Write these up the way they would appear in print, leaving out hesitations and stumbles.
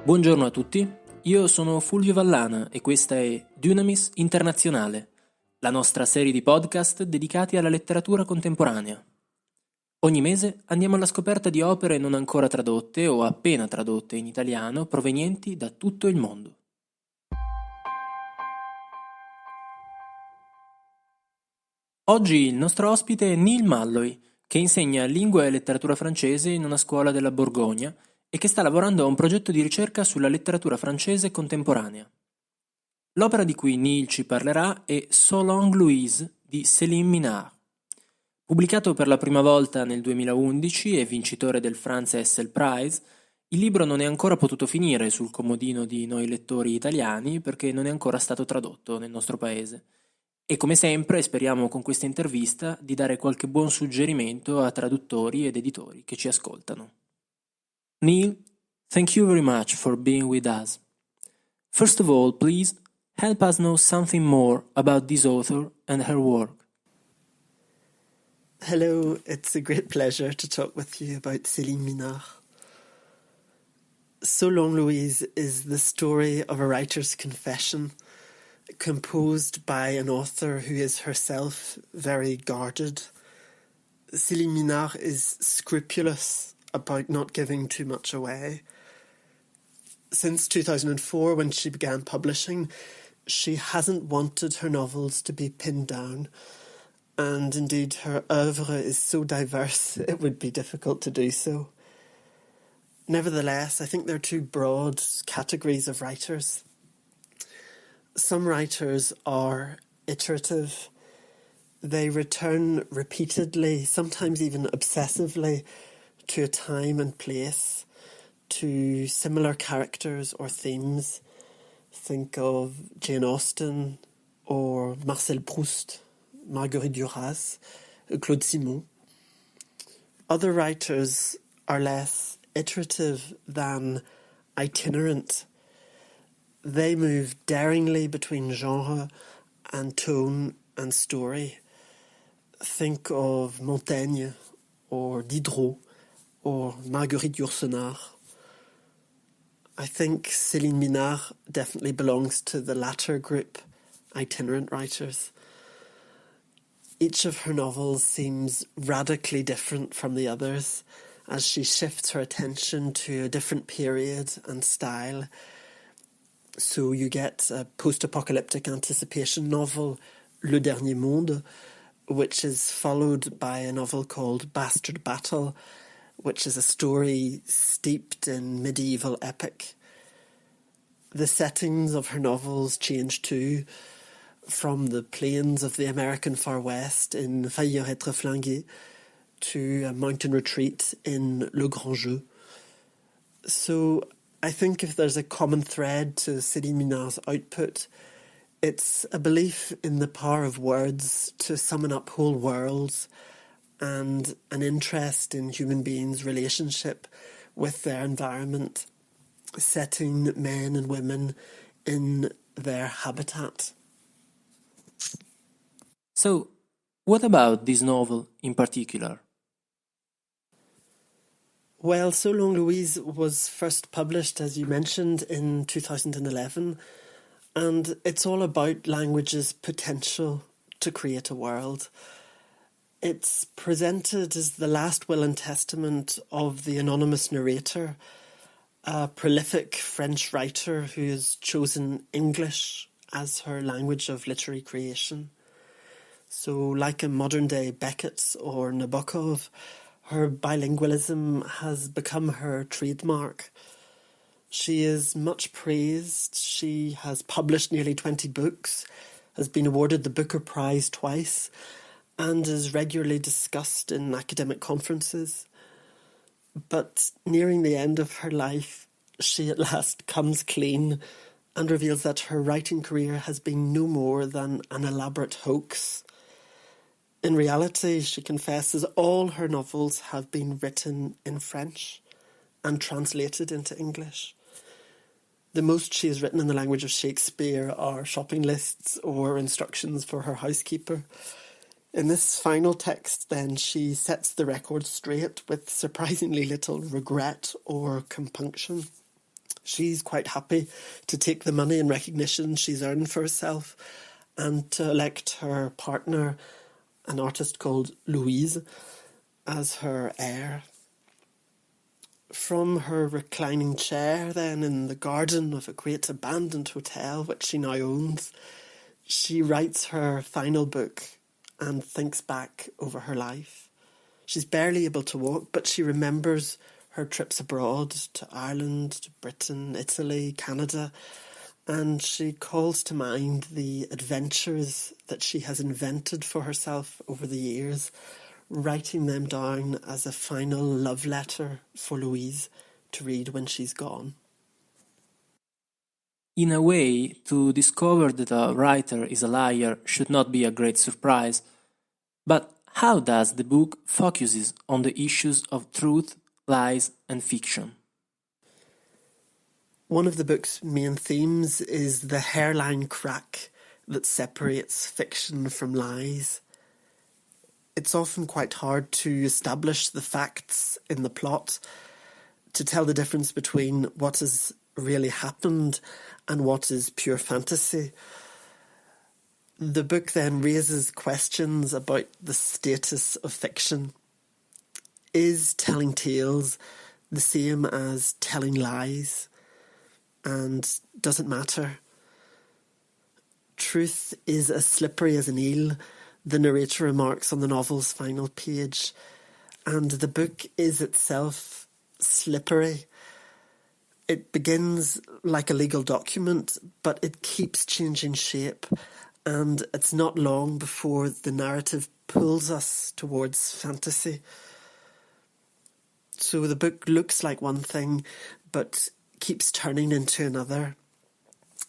Buongiorno a tutti, io sono Fulvio Vallana e questa è Dynamis Internazionale, la nostra serie di podcast dedicati alla letteratura contemporanea. Ogni mese andiamo alla scoperta di opere non ancora tradotte o appena tradotte in italiano provenienti da tutto il mondo. Oggi il nostro ospite è Neil Malloy, che insegna lingua e letteratura francese in una scuola della Borgogna e che sta lavorando a un progetto di ricerca sulla letteratura francese contemporanea. L'opera di cui Neil ci parlerà è So Long Louise di Céline Minard. Pubblicato per la prima volta nel 2011 e vincitore del France Essel Prize, il libro non è ancora potuto finire sul comodino di noi lettori italiani perché non è ancora stato tradotto nel nostro paese. E come sempre speriamo con questa intervista di dare qualche buon suggerimento a traduttori ed editori che ci ascoltano. Neil, thank you very much for being with us. First of all, please help us know something more about this author and her work. Hello, it's a great pleasure to talk with you about Céline Minard. So Long Louise is the story of a writer's confession, composed by an author who is herself very guarded. Céline Minard is scrupulous about not giving too much away. Since 2004, when she began publishing, she hasn't wanted her novels to be pinned down, and indeed her oeuvre is so diverse it would be difficult to do so. Nevertheless, I think there are two broad categories of writers. Some writers are iterative. They return repeatedly, sometimes even obsessively, to a time and place, to similar characters or themes. Think of Jane Austen or Marcel Proust, Marguerite Duras, Claude Simon. Other writers are less iterative than itinerant. They move daringly between genre and tone and story. Think of Montaigne or Diderot or Marguerite Yourcenar. I think Céline Minard definitely belongs to the latter group, itinerant writers. Each of her novels seems radically different from the others as she shifts her attention to a different period and style. So you get a post-apocalyptic anticipation novel, Le Dernier Monde, which is followed by a novel called Bastard Battle, which is a story steeped in medieval epic. The settings of her novels change too, from the plains of the American Far West in Faillir être flingué to a mountain retreat in Le Grand Jeu. So I think if there's a common thread to Céline Minard's output, it's a belief in the power of words to summon up whole worlds and an interest in human beings' relationship with their environment, setting men and women in their habitat. So, what about this novel in particular? Well, So Long Louise was first published, as you mentioned, in 2011, and it's all about language's potential to create a world. It's presented as the last will and testament of the anonymous narrator, a prolific French writer who has chosen English as her language of literary creation. So, like a modern-day Beckett or Nabokov, her bilingualism has become her trademark. She is much praised. She has published nearly 20 books, has been awarded the Booker Prize twice, and is regularly discussed in academic conferences. But nearing the end of her life, she at last comes clean and reveals that her writing career has been no more than an elaborate hoax. In reality, she confesses all her novels have been written in French and translated into English. The most she has written in the language of Shakespeare are shopping lists or instructions for her housekeeper. In this final text, then, she sets the record straight with surprisingly little regret or compunction. She's quite happy to take the money and recognition she's earned for herself and to elect her partner, an artist called Louise, as her heir. From her reclining chair then in the garden of a great abandoned hotel which she now owns, she writes her final book and thinks back over her life. She's barely able to walk, but she remembers her trips abroad to Ireland, to Britain, Italy, Canada, and she calls to mind the adventures that she has invented for herself over the years, writing them down as a final love letter for Louise to read when she's gone. In a way, to discover that a writer is a liar should not be a great surprise. But how does the book focuses on the issues of truth, lies, and fiction? One of the book's main themes is the hairline crack that separates fiction from lies. It's often quite hard to establish the facts in the plot, to tell the difference between what has really happened and what is pure fantasy. The book then raises questions about the status of fiction. Is telling tales the same as telling lies? And does it matter? Truth is as slippery as an eel, the narrator remarks on the novel's final page, and the book is itself slippery. It begins like a legal document, but it keeps changing shape, and it's not long before the narrative pulls us towards fantasy. So the book looks like one thing, but keeps turning into another.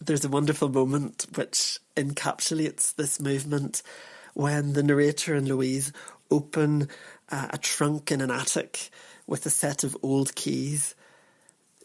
There's a wonderful moment which encapsulates this movement when the narrator and Louise open a trunk in an attic with a set of old keys.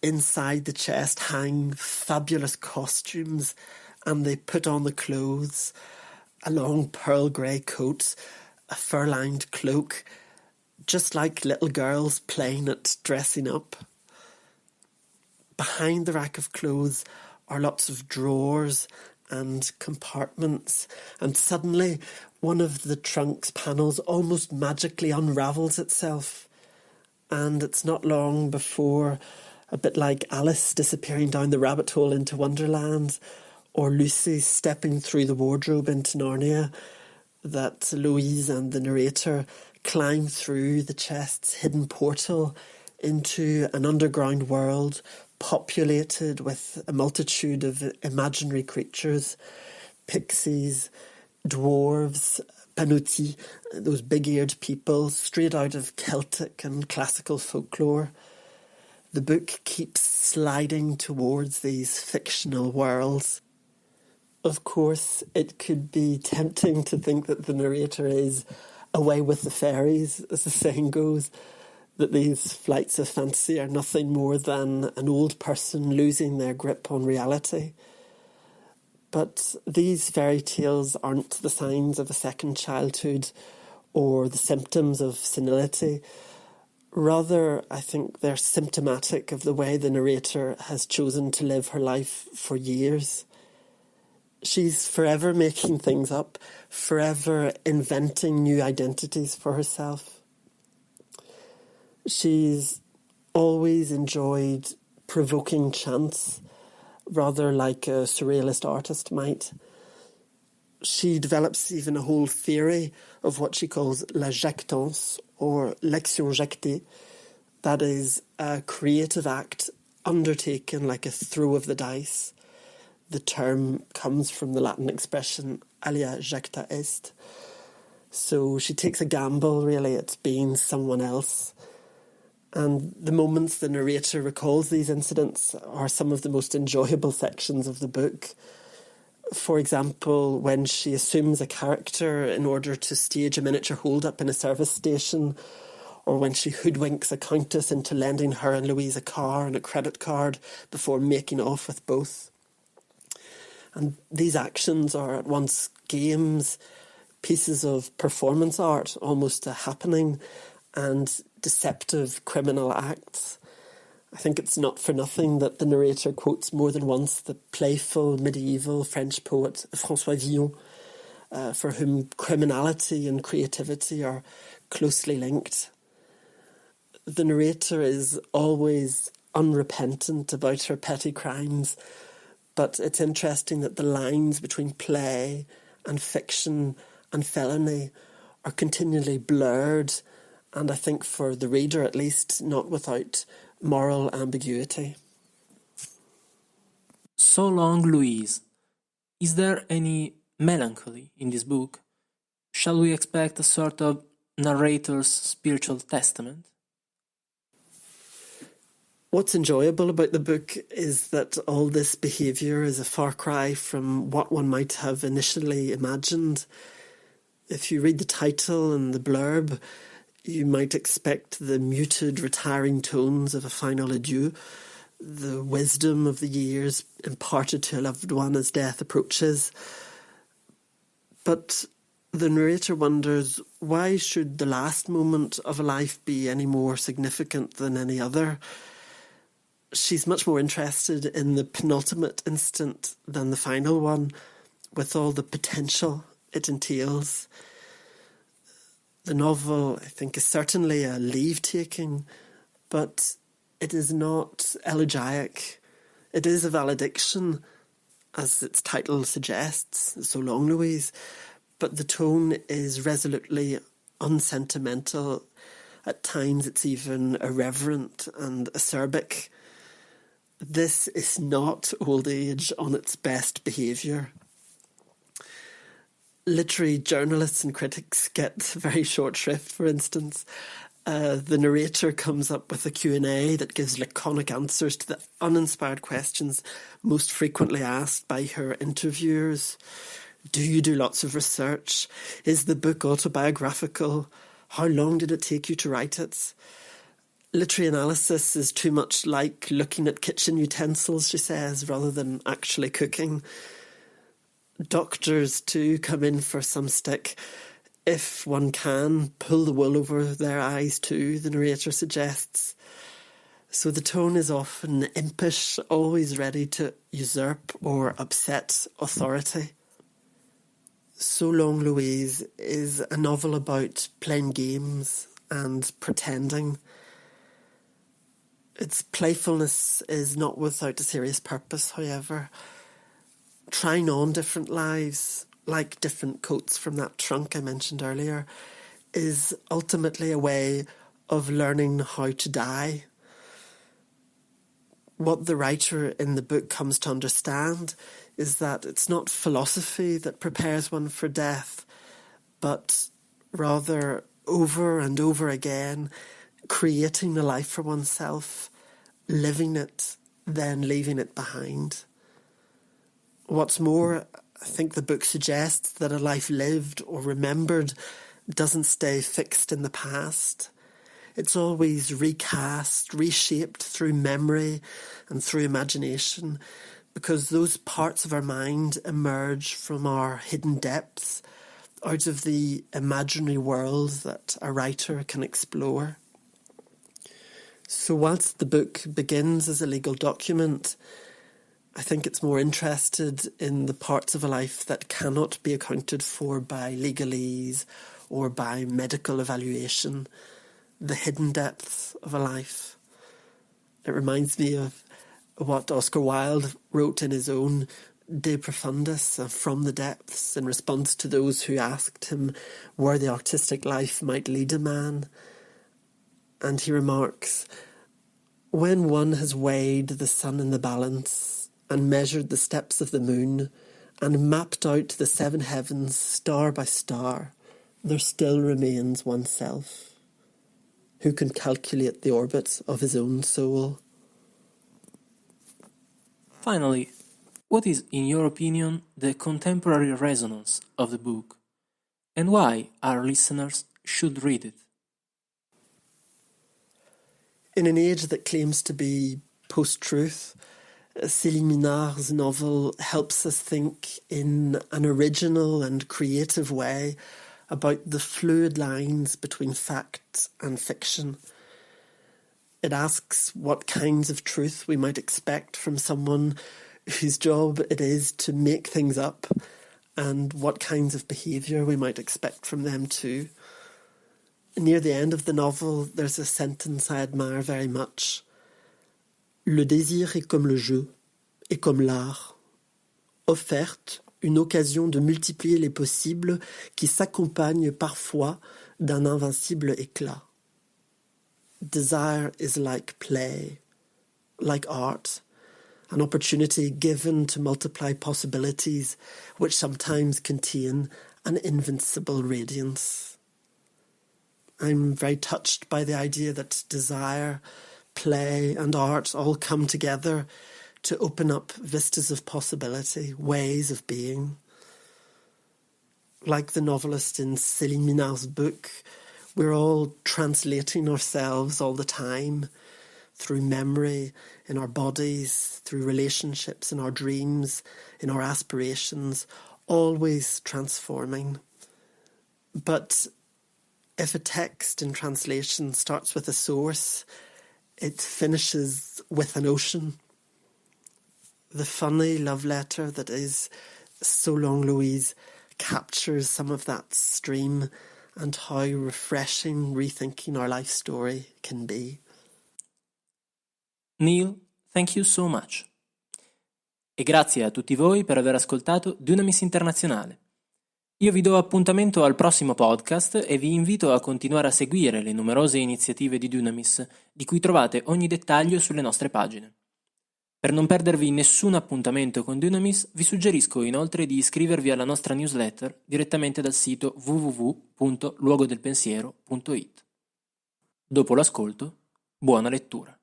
Inside the chest hang fabulous costumes, and they put on the clothes, a long pearl grey coat, a fur-lined cloak, just like little girls playing at dressing up. Behind the rack of clothes are lots of drawers and compartments, and suddenly one of the trunk's panels almost magically unravels itself, and it's not long before, a bit like Alice disappearing down the rabbit hole into Wonderland, or Lucy stepping through the wardrobe into Narnia, that Louise and the narrator climb through the chest's hidden portal into an underground world populated with a multitude of imaginary creatures, pixies, dwarves, panuti, those big-eared people straight out of Celtic and classical folklore. The book keeps sliding towards these fictional worlds. Of course, it could be tempting to think that the narrator is away with the fairies, as the saying goes, that these flights of fantasy are nothing more than an old person losing their grip on reality. But these fairy tales aren't the signs of a second childhood or the symptoms of senility. Rather, I think they're symptomatic of the way the narrator has chosen to live her life for years. She's forever making things up, forever inventing new identities for herself. She's always enjoyed provoking chance, rather like a surrealist artist might. She develops even a whole theory of what she calls la jectance, or l'action jectée. That is a creative act undertaken like a throw of the dice. The term comes from the Latin expression alia jecta est. So she takes a gamble, really, at being someone else. And the moments the narrator recalls these incidents are some of the most enjoyable sections of the book. For example, when she assumes a character in order to stage a miniature hold-up in a service station, or when she hoodwinks a countess into lending her and Louise a car and a credit card before making off with both. And these actions are at once games, pieces of performance art, almost a happening, and deceptive criminal acts. I think it's not for nothing that the narrator quotes more than once the playful medieval French poet François Villon, for whom criminality and creativity are closely linked. The narrator is always unrepentant about her petty crimes, but it's interesting that the lines between play and fiction and felony are continually blurred, and I think for the reader at least, not without moral ambiguity. So long, Louise. Is there any melancholy in this book? Shall we expect a sort of narrator's spiritual testament? What's enjoyable about the book is that all this behaviour is a far cry from what one might have initially imagined. If you read the title and the blurb, you might expect the muted, retiring tones of a final adieu, the wisdom of the years imparted to a loved one as death approaches. But the narrator wonders, why should the last moment of a life be any more significant than any other? She's much more interested in the penultimate instant than the final one, with all the potential it entails. The novel, I think, is certainly a leave-taking, but it is not elegiac. It is a valediction, as its title suggests, So Long, Louise, but the tone is resolutely unsentimental. At times it's even irreverent and acerbic. This is not old age on its best behaviour. Literary journalists and critics get very short shrift, for instance. The narrator comes up with a Q&A that gives laconic answers to the uninspired questions most frequently asked by her interviewers. Do you do lots of research? Is the book autobiographical? How long did it take you to write it? Literary analysis is too much like looking at kitchen utensils, she says, rather than actually cooking. Doctors, too, come in for some stick. If one can, pull the wool over their eyes, too, the narrator suggests. So the tone is often impish, always ready to usurp or upset authority. So Long, Louise is a novel about playing games and pretending. Its playfulness is not without a serious purpose, however. Trying on different lives, like different coats from that trunk I mentioned earlier, is ultimately a way of learning how to die. What the writer in the book comes to understand is that it's not philosophy that prepares one for death, but rather over and over again, creating a life for oneself, living it, then leaving it behind. What's more, I think the book suggests that a life lived or remembered doesn't stay fixed in the past. It's always recast, reshaped through memory and through imagination, because those parts of our mind emerge from our hidden depths, out of the imaginary world that a writer can explore. So whilst the book begins as a legal document, I think it's more interested in the parts of a life that cannot be accounted for by legalese or by medical evaluation, the hidden depths of a life. It reminds me of what Oscar Wilde wrote in his own De Profundis, From the Depths, in response to those who asked him where the artistic life might lead a man. And he remarks, when one has weighed the sun in the balance and measured the steps of the moon and mapped out the seven heavens star by star, there still remains oneself. Who can calculate the orbit of his own soul? Finally, what is, in your opinion, the contemporary resonance of the book, and why our listeners should read it? In an age that claims to be post-truth, Céline Minard's novel helps us think in an original and creative way about the fluid lines between fact and fiction. It asks what kinds of truth we might expect from someone whose job it is to make things up, and what kinds of behaviour we might expect from them too. Near the end of the novel, there's a sentence I admire very much. Le désir est comme le jeu, et comme l'art, offerte une occasion de multiplier les possibles qui s'accompagnent parfois d'un invincible éclat. Desire is like play, like art, an opportunity given to multiply possibilities which sometimes contain an invincible radiance. I'm very touched by the idea that desire, play and art all come together to open up vistas of possibility, ways of being. Like the novelist in Céline Minard's book, we're all translating ourselves all the time through memory, in our bodies, through relationships, in our dreams, in our aspirations, always transforming. But if a text in translation starts with a source, it finishes with an ocean. The funny love letter that is So Long Louise captures some of that stream and how refreshing rethinking our life story can be. Neil, thank you so much. E grazie a tutti voi per aver ascoltato Dynamis Internazionale. Io vi do appuntamento al prossimo podcast e vi invito a continuare a seguire le numerose iniziative di Dynamis, di cui trovate ogni dettaglio sulle nostre pagine. Per non perdervi nessun appuntamento con Dynamis, vi suggerisco inoltre di iscrivervi alla nostra newsletter direttamente dal sito www.luogodelpensiero.it. Dopo l'ascolto, buona lettura.